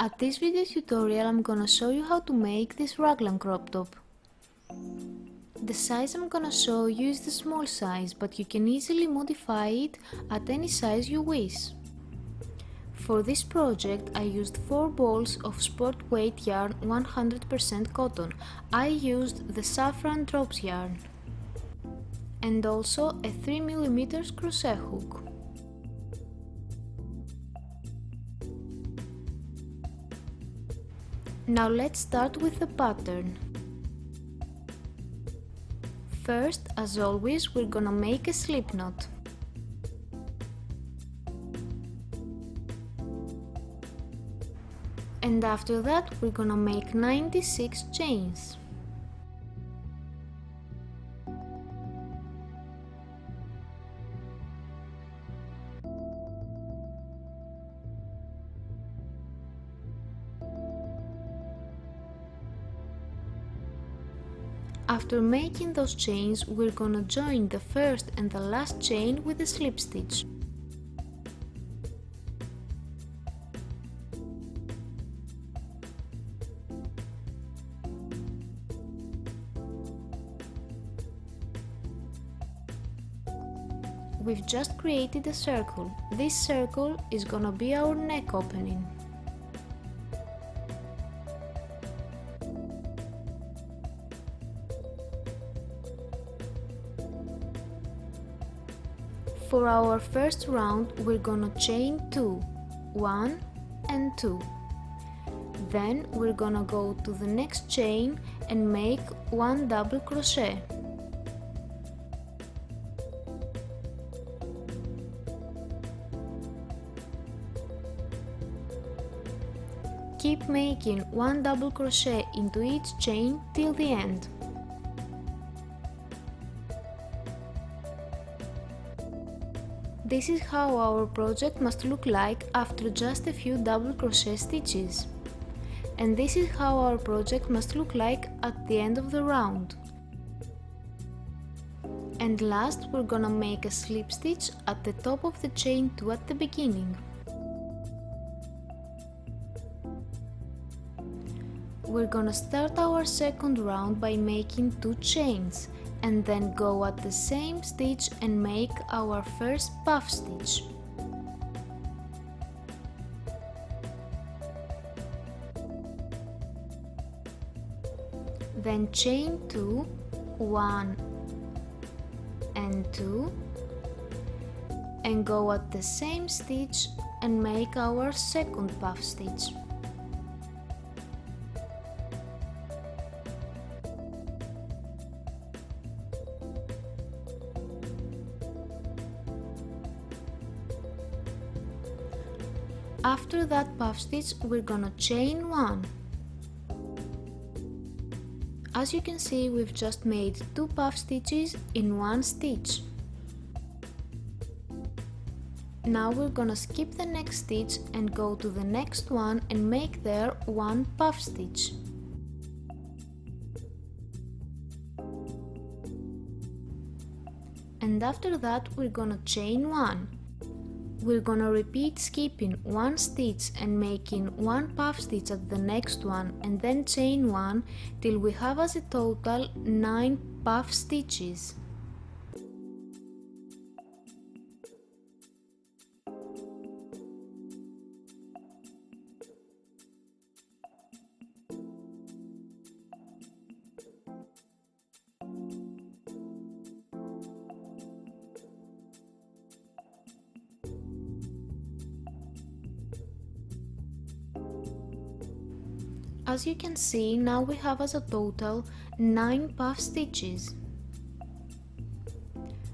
At this video tutorial I'm gonna show you how to make this Raglan crop top. The size I'm gonna show you is the small size, but you can easily modify it at any size you wish. For this project I used 4 balls of sport weight yarn 100% cotton. I used the saffron drops yarn and also a 3mm crochet hook. Now let's start with the pattern. First, as always, we're gonna make a slip knot. And after that we're gonna make 96 chains. After making those chains, we're gonna join the first and the last chain with a slip stitch. We've just created a circle. This circle is gonna be our neck opening. For our first round we're gonna chain 2, 1 and 2. Then we're gonna go to the next chain and make 1 double crochet. Keep making 1 double crochet into each chain till the end. This is how our project must look like after just a few double crochet stitches. And this is how our project must look like at the end of the round. And last we're gonna make a slip stitch at the top of the chain 2 at the beginning. We're gonna start our second round by making 2 chains and then go at the same stitch and make our first puff stitch. Then chain 2, 1 and 2 and go at the same stitch and make our second puff stitch. After that puff stitch we're gonna chain 1. As you can see, we've just made 2 puff stitches in 1 stitch. Now we're gonna skip the next stitch and go to the next one and make there 1 puff stitch. And after that we're gonna chain 1. We're gonna repeat skipping 1 stitch and making 1 puff stitch at the next one and then chain 1 till we have as a total 9 puff stitches. As you can see, now we have as a total 9 puff stitches.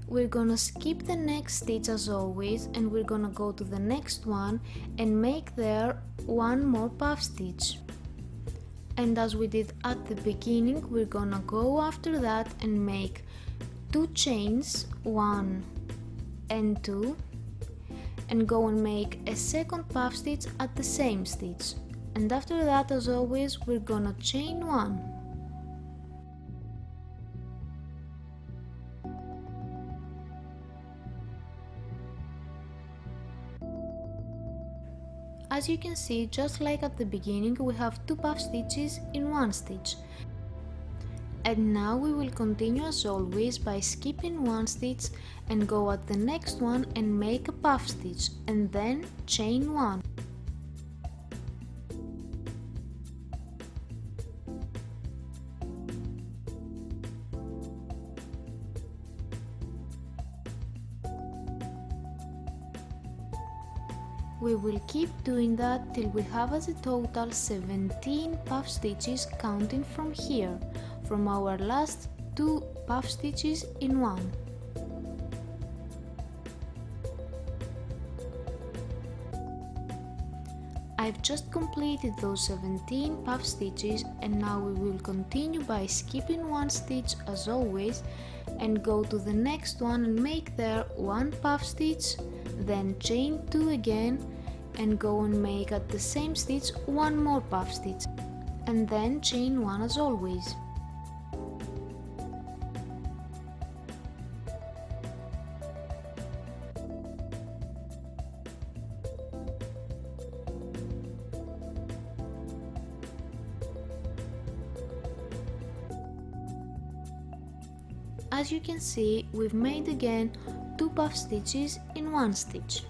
We're gonna skip the next stitch as always and we're gonna go to the next one and make there 1 more puff stitch. And as we did at the beginning, we're gonna go after that and make 2 chains, 1 and 2, and go and make a second puff stitch at the same stitch. And after that, as always, we're gonna chain 1. As you can see, just like at the beginning, we have 2 puff stitches in one stitch. And now we will continue as always by skipping one stitch and go at the next one and make a puff stitch and then chain 1. We will keep doing that till we have as a total 17 puff stitches counting from here, from our last 2 puff stitches in one. I've just completed those 17 puff stitches and now we will continue by skipping one stitch as always and go to the next one and make there 1 puff stitch, then chain 2 again and go and make at the same stitch 1 more puff stitch and then chain 1 as always. As you can see, we've made again 2 puff stitches in one stitch.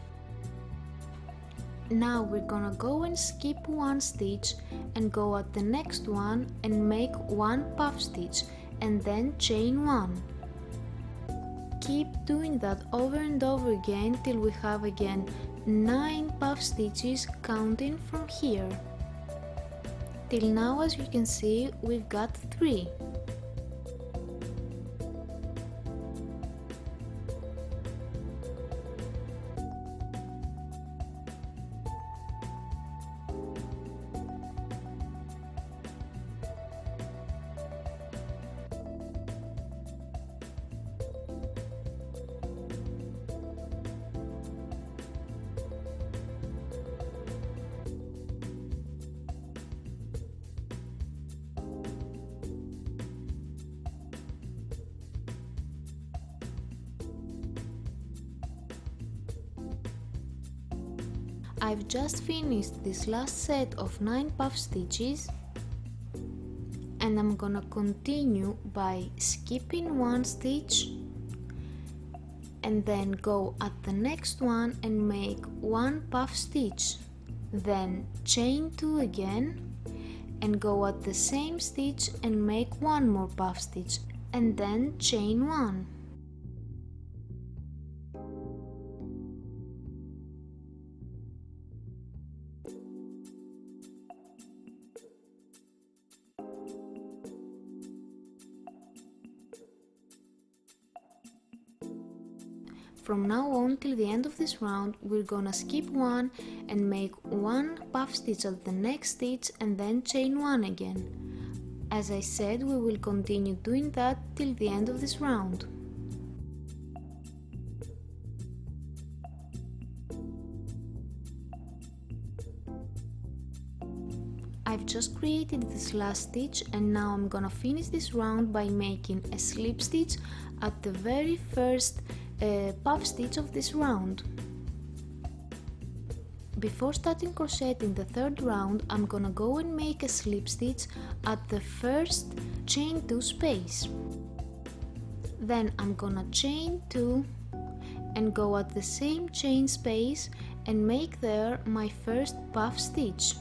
Now we're gonna go and skip one stitch and go at the next one and make 1 puff stitch and then chain 1. Keep doing that over and over again till we have again 9 puff stitches counting from here. Till now, as you can see, we've got 3. I've just finished this last set of 9 puff stitches and I'm gonna continue by skipping one stitch and then go at the next one and make 1 puff stitch, then chain 2 again and go at the same stitch and make 1 more puff stitch and then chain 1. From now on till the end of this round, we're gonna skip one and make 1 puff stitch at the next stitch and then chain 1 again. As I said, we will continue doing that till the end of this round. I've just created this last stitch and now I'm gonna finish this round by making a slip stitch at the very first puff stitch of this round. Before starting crocheting the third round, I'm gonna go and make a slip stitch at the first chain 2 space. Then I'm gonna chain 2 and go at the same chain space and make there my first puff stitch.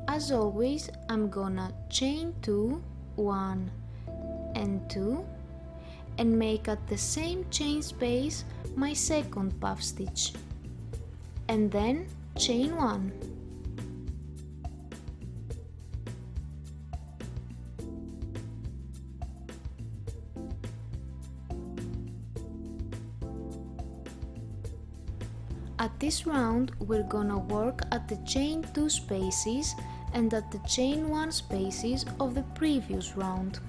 As always, I'm gonna chain 2, 1 and 2 and make at the same chain space my second puff stitch and then chain 1. At this round we're gonna work at the chain 2 spaces and at the chain 1 spaces of the previous round.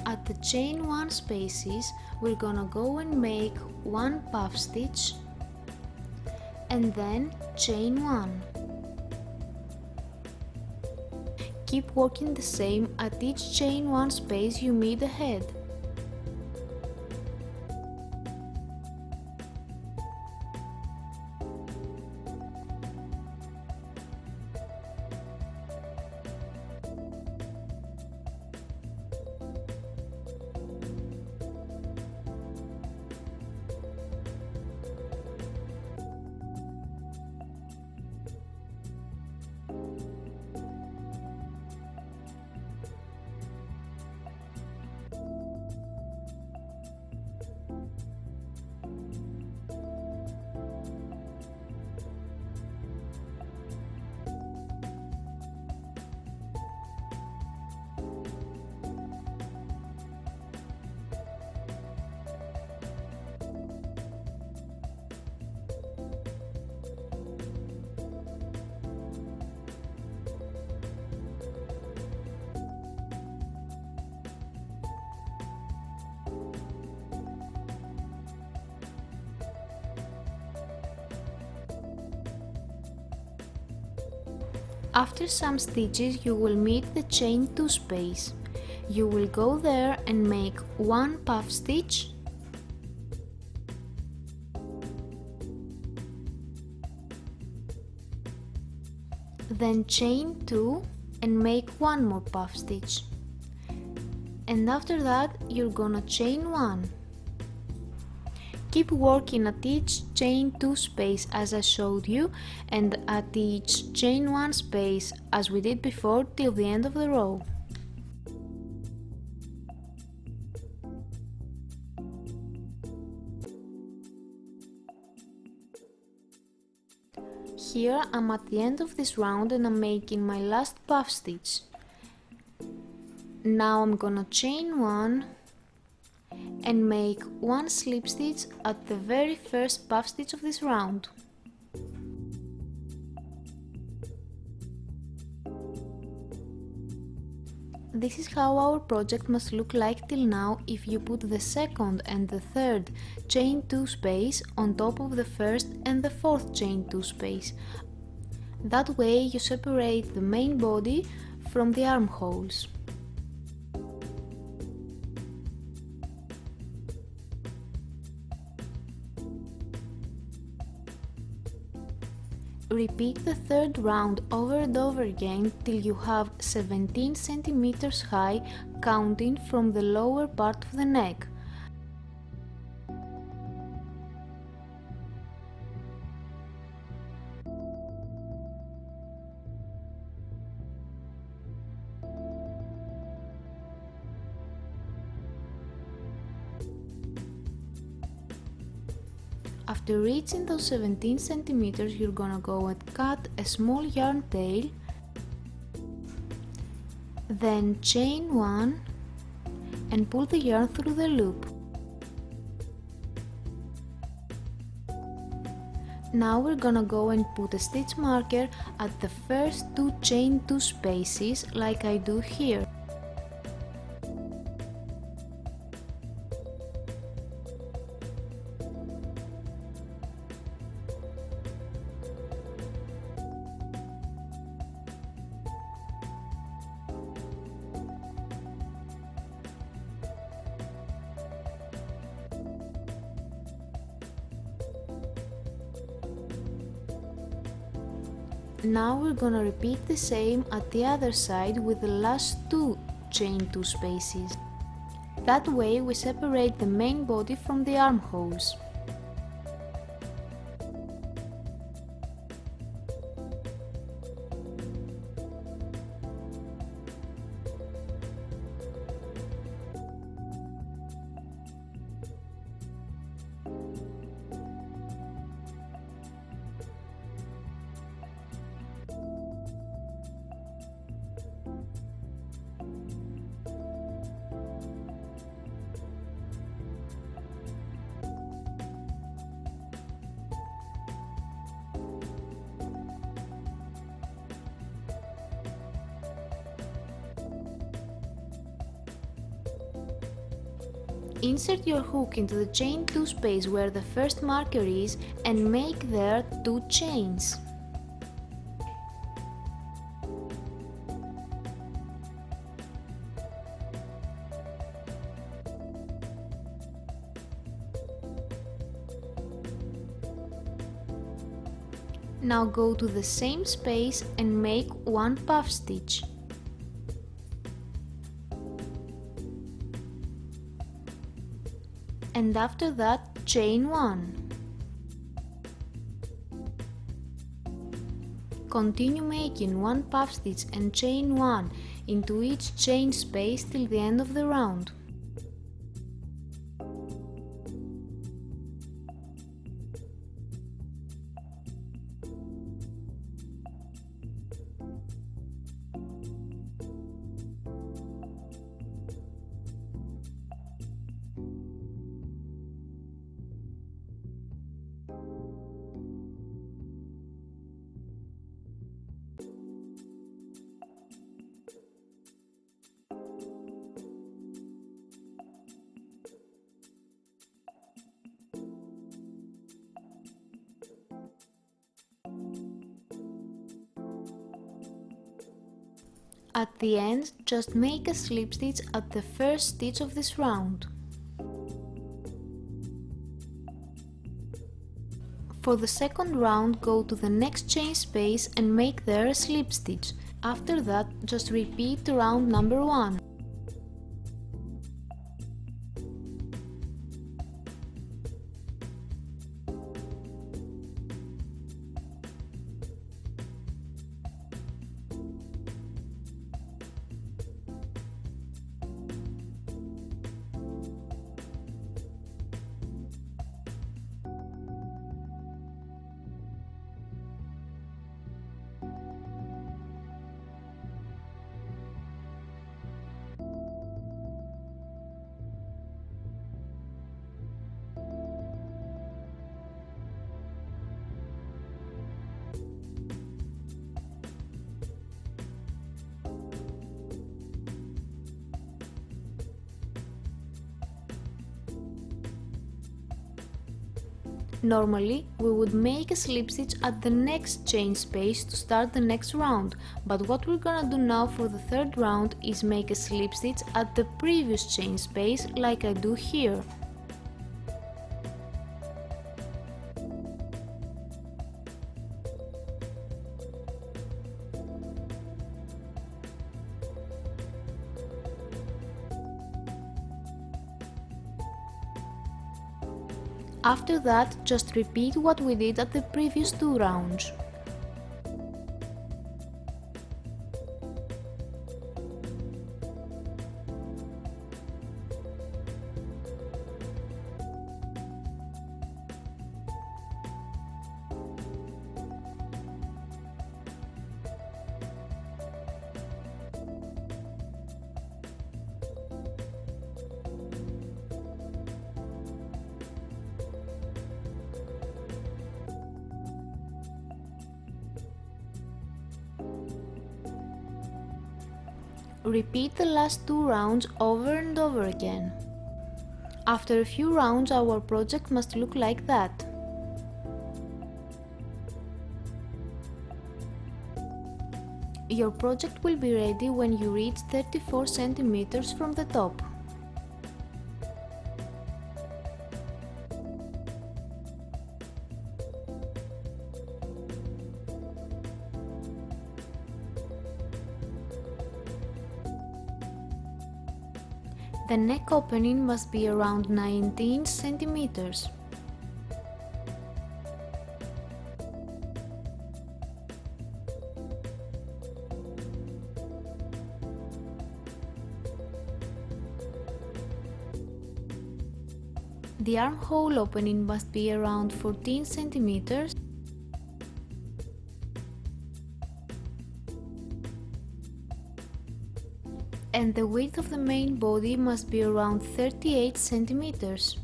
At the chain 1 spaces, we're gonna go and make 1 puff stitch and then chain 1. Keep working the same at each chain 1 space you meet ahead. After some stitches you will meet the chain 2 space. You will go there and make 1 puff stitch, then chain 2 and make 1 more puff stitch, and after that you're gonna chain 1. Keep working at each chain 2 space as I showed you, and at each chain 1 space as we did before till the end of the row. Here I'm at the end of this round and I'm making my last puff stitch. Now I'm gonna chain 1 and make 1 slip stitch at the very first puff stitch of this round. This is how our project must look like till now if you put the second and the third chain 2 space on top of the first and the fourth chain 2 space. That way you separate the main body from the armholes. Repeat the third round over and over again till you have 17 centimeters high, counting from the lower part of the neck. After reaching those 17 centimeters, you're gonna go and cut a small yarn tail, then chain 1 and pull the yarn through the loop. Now we're gonna go and put a stitch marker at the first 2 chain 2 spaces like I do here. Now we're gonna repeat the same at the other side with the last 2 chain 2 spaces. That way we separate the main body from the armholes. Insert your hook into the chain 2 space where the first marker is and make there 2 chains. Now go to the same space and make one puff stitch. And after that, chain 1. Continue making one puff stitch and chain 1 into each chain space till the end of the round. At the end, just make a slip stitch at the first stitch of this round. For the second round, go to the next chain space and make there a slip stitch. After that, just repeat round number 1. Normally, we would make a slip stitch at the next chain space to start the next round, but what we're gonna do now for the third round is make a slip stitch at the previous chain space like I do here. After that, just repeat what we did at the previous 2 rounds. Repeat the last 2 rounds over and over again. After a few rounds, our project must look like that. Your project will be ready when you reach 34 centimeters from the top. The neck opening must be around 19 centimeters. The armhole opening must be around 14 centimeters. And the width of the main body must be around 38 centimeters.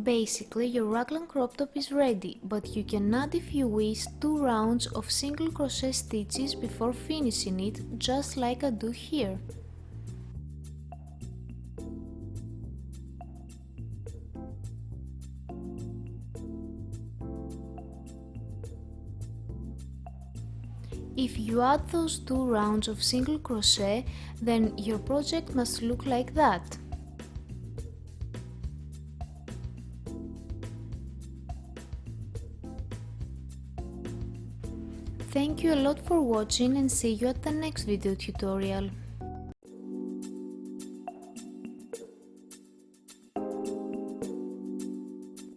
Basically, your raglan crop top is ready, but you can add, if you wish, 2 rounds of single crochet stitches before finishing it, just like I do here. If you add those 2 rounds of single crochet, then your project must look like that. Thank you a lot for watching and see you at the next video tutorial.